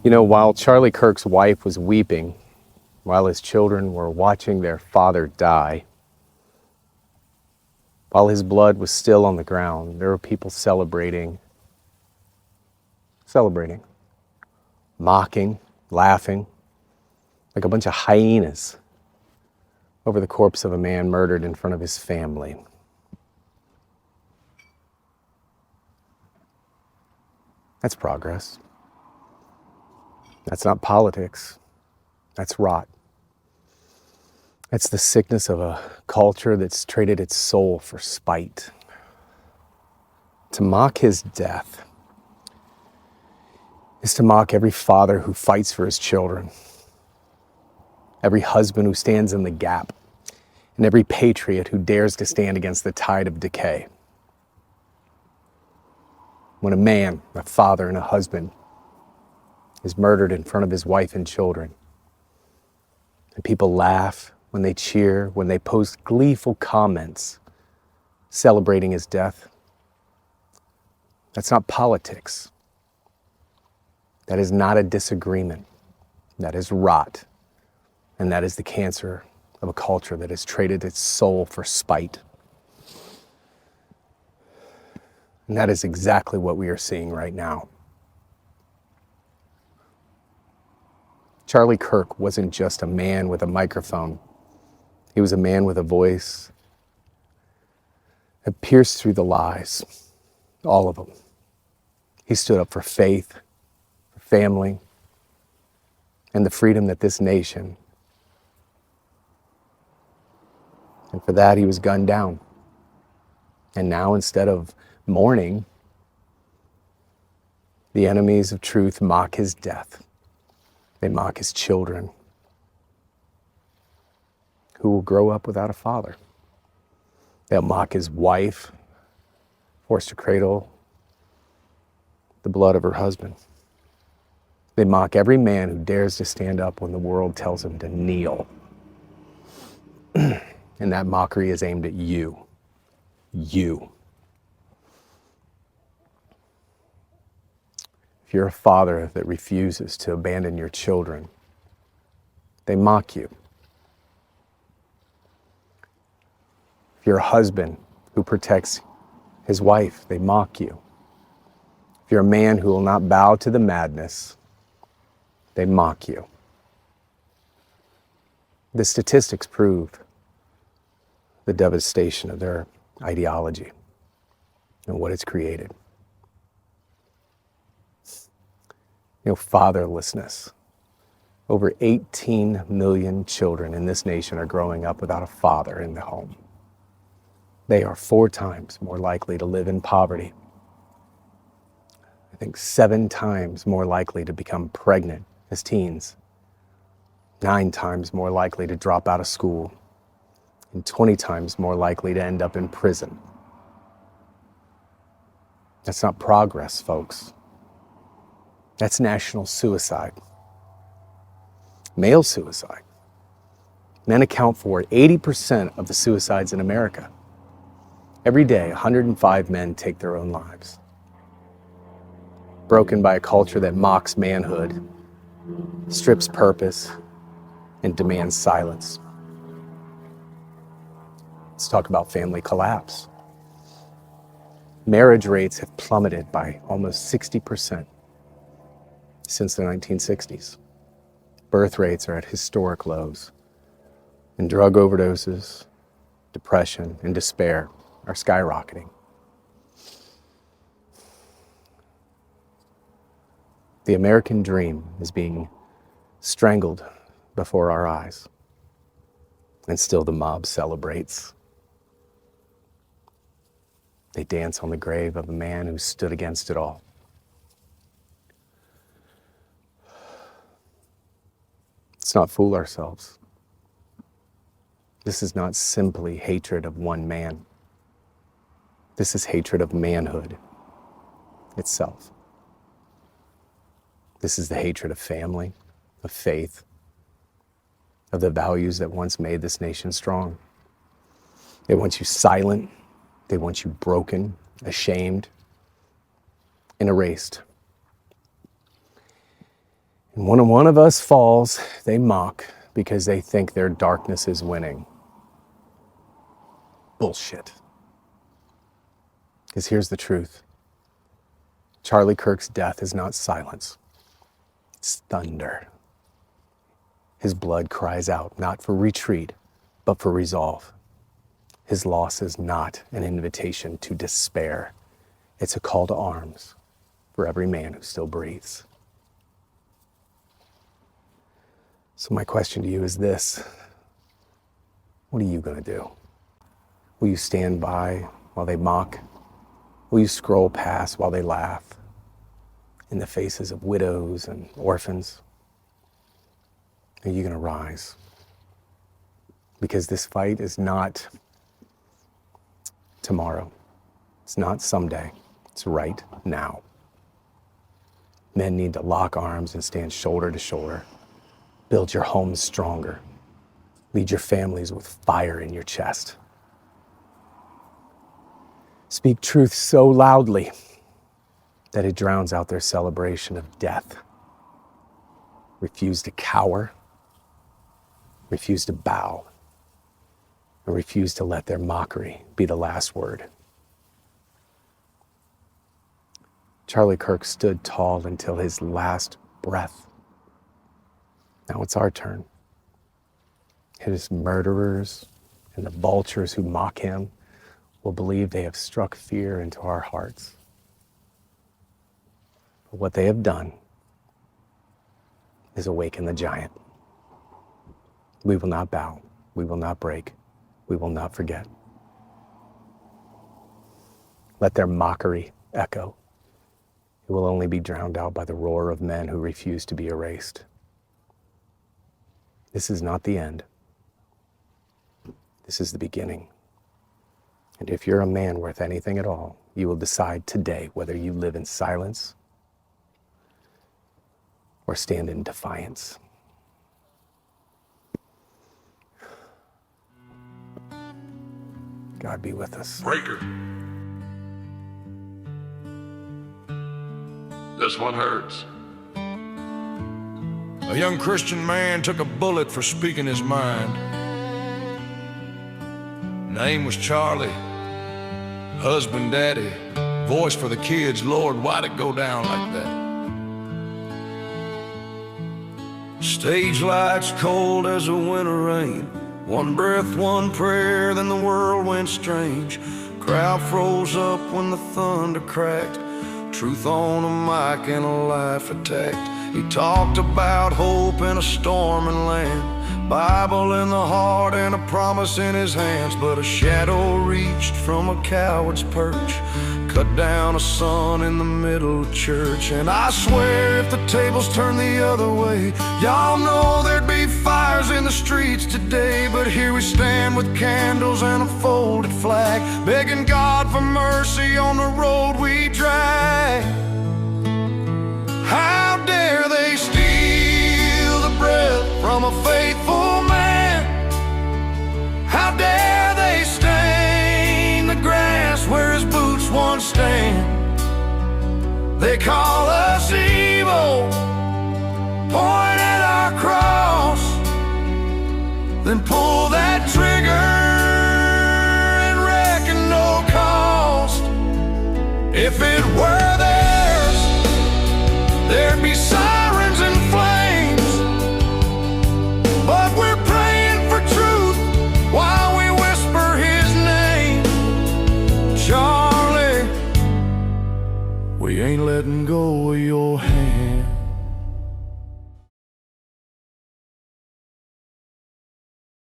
You know, while Charlie Kirk's wife was weeping, while his children were watching their father die, while his blood was still on the ground, there were people celebrating, mocking, laughing, like a bunch of hyenas over the corpse of a man murdered in front of his family. That's progress. That's not politics. That's rot. That's the sickness of a culture that's traded its soul for spite. To mock his death is to mock every father who fights for his children, every husband who stands in the gap, and every patriot who dares to stand against the tide of decay. When a man, a father, and a husband is murdered in front of his wife and children, and people laugh, when they cheer, when they post gleeful comments celebrating his death, that's not politics. That is not a disagreement. That is rot. And that is the cancer of a culture that has traded its soul for spite. And that is exactly what we are seeing right now. Charlie Kirk wasn't just a man with a microphone. He was a man with a voice that pierced through the lies, all of them. He stood up for faith, for family, and the freedom that this nation. And for that, he was gunned down. And now, instead of mourning, the enemies of truth mock his death. They mock his children, who will grow up without a father. They'll mock his wife, forced to cradle the blood of her husband. They mock every man who dares to stand up when the world tells him to kneel. And that mockery is aimed at you. You. If you're a father that refuses to abandon your children, they mock you. If you're a husband who protects his wife, they mock you. If you're a man who will not bow to the madness, they mock you. The statistics prove the devastation of their ideology and what it's created. You know, fatherlessness. Over 18 million children in this nation are growing up without a father in the home. They are 4 times more likely to live in poverty. I think 7 times more likely to become pregnant as teens. 9 times more likely to drop out of school. And 20 times more likely to end up in prison. That's not progress, folks. That's national suicide. Male suicide. Men account for 80% of the suicides in America. Every day, 105 men take their own lives. Broken by a culture that mocks manhood, strips purpose, and demands silence. Let's talk about family collapse. Marriage rates have plummeted by almost 60% since the 1960s. Birth rates are at historic lows, and drug overdoses, depression, and despair are skyrocketing. The American dream is being strangled before our eyes, and still the mob celebrates. They dance on the grave of a man who stood against it all. Let's not fool ourselves. This is not simply hatred of one man. This is hatred of manhood itself. This is the hatred of family, of faith, of the values that once made this nation strong. They want you silent. They want you broken, ashamed, and erased. And when one of us falls, they mock because they think their darkness is winning. Bullshit. Because here's the truth. Charlie Kirk's death is not silence. It's thunder. His blood cries out, not for retreat, but for resolve. His loss is not an invitation to despair. It's a call to arms for every man who still breathes. So my question to you is this: what are you going to do? Will you stand by while they mock? Will you scroll past while they laugh in the faces of widows and orphans? Are you going to rise? Because this fight is not tomorrow. It's not someday. It's right now. Men need to lock arms and stand shoulder to shoulder. Build your homes stronger. Lead your families with fire in your chest. Speak truth so loudly that it drowns out their celebration of death. Refuse to cower. Refuse to bow. And refuse to let their mockery be the last word. Charlie Kirk stood tall until his last breath. Now it's our turn. His murderers and the vultures who mock him will believe they have struck fear into our hearts. But what they have done is awaken the giant. We will not bow. We will not break. We will not forget. Let their mockery echo. It will only be drowned out by the roar of men who refuse to be erased. This is not the end. This is the beginning. And if you're a man worth anything at all, you will decide today whether you live in silence or stand in defiance. God be with us. Breaker. This one hurts. A young Christian man took a bullet for speaking his mind. Name was Charlie, husband, daddy, voice for the kids. Lord, why'd it go down like that? Stage lights cold as a winter rain. One breath, one prayer, then the world went strange. Crowd froze up when the thunder cracked. Truth on a mic and a life attacked. He talked about hope in a storming land, Bible in the heart and a promise in his hands. But a shadow reached from a coward's perch, cut down a son in the middle of church. And I swear if the tables turned the other way, y'all know there'd be fires in the streets today. But here we stand with candles and a folded flag, begging God for mercy on the road we drag. How dare they steal the breath from a faithful man? How dare they stain the grass where his boots once stand? They call us evil, point at our cross, then pull that trigger and reckon no cost. If it were theirs, there'd be sirens and flames, but we're praying for truth while we whisper his name. Charlie, we ain't letting go of your hand.